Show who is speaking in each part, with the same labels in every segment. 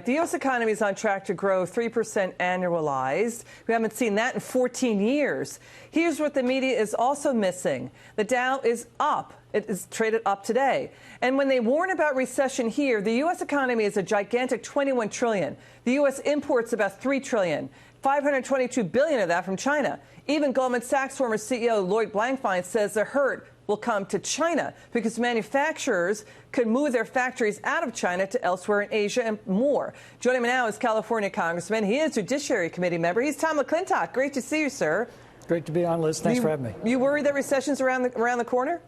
Speaker 1: the U.S. economy is on track to grow 3% annualized. We haven't seen that in 14 years. Here's what the media is also missing. The Dow is up. It is traded up today. And when they warn about recession here, the U.S. economy is a gigantic $21 trillion. The U.S. imports about $3 trillion, $522 billion of that from China. Even Goldman Sachs former CEO Lloyd Blankfein says the hurt will come to China because manufacturers could move their factories out of China to elsewhere in Asia and more. Joining me now is California Congressman. He is Judiciary Committee member. He's Tom McClintock. Great to see you, sir.
Speaker 2: Great to be on, Liz. Thanks for having me.
Speaker 1: You worried that recession's around the corner?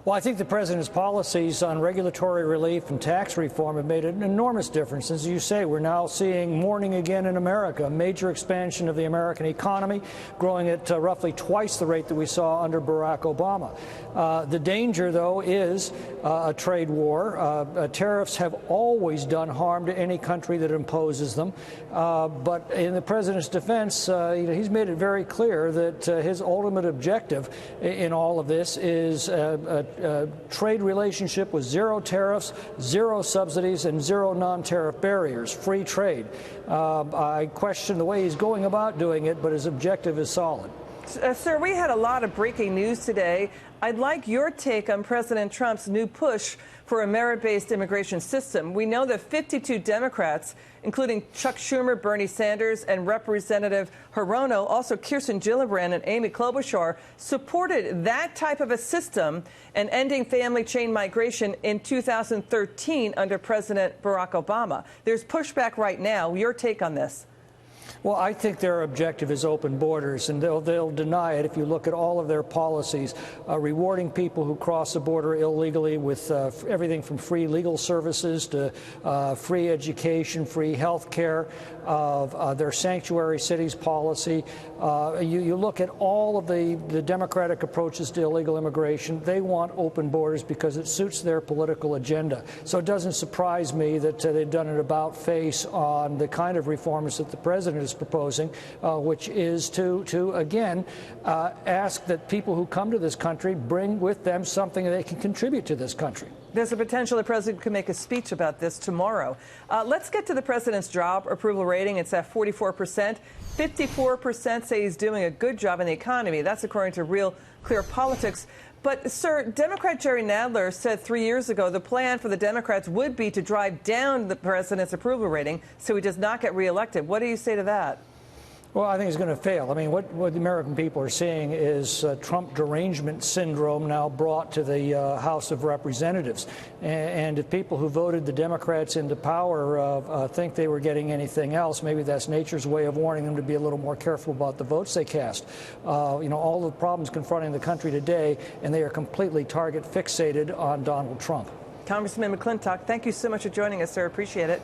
Speaker 2: Well, I think the president's policies on regulatory relief and tax reform have made an enormous difference. As you say, we're now seeing morning again in America, a major expansion of the American economy, growing at roughly twice the rate that we saw under Barack Obama. The danger, though, is a trade war. Tariffs have always done harm to any country that imposes them. But in the president's defense, he's made it very clear that his ultimate objective in all of this is trade relationship with zero tariffs, zero subsidies, and zero non-tariff barriers, free trade. I question the way he's going about doing it, but his objective is solid.
Speaker 1: Sir, we had a lot of breaking news today. I'd like your take on President Trump's new push for a merit-based immigration system. We know that 52 Democrats, including Chuck Schumer, Bernie Sanders, and Representative Hirono, also Kirsten Gillibrand and Amy Klobuchar, supported that type of a system and ending family chain migration in 2013 under President Barack Obama. There's pushback right now. Your take on this?
Speaker 2: Well, I think their objective is open borders, and they'll deny it if you look at all of their policies, rewarding people who cross the border illegally with everything from free legal services to free education, free health care, their sanctuary cities policy. You look at all of the Democratic approaches to illegal immigration. They want open borders because it suits their political agenda. So it doesn't surprise me that they've done an about-face on the kind of reforms that the president is proposing, which is to again, ask that people who come to this country bring with them something that they can contribute to this country.
Speaker 1: There's a potential the president could make a speech about this tomorrow. Let's get to the president's job approval rating. It's at 44%. 54% say he's doing a good job in the economy. That's according to Real Clear Politics. But, sir, Democrat Jerry Nadler said 3 years ago the plan for the Democrats would be to drive down the president's approval rating so he does not get reelected. What do you say to that?
Speaker 2: Well, I think it's going to fail. I mean, what the American people are seeing is Trump derangement syndrome now brought to the House of Representatives. And if people who voted the Democrats into power think they were getting anything else, maybe that's nature's way of warning them to be a little more careful about the votes they cast. All the problems confronting the country today, and they are completely target fixated on Donald Trump.
Speaker 1: Congressman McClintock, thank you so much for joining us, sir. Appreciate it.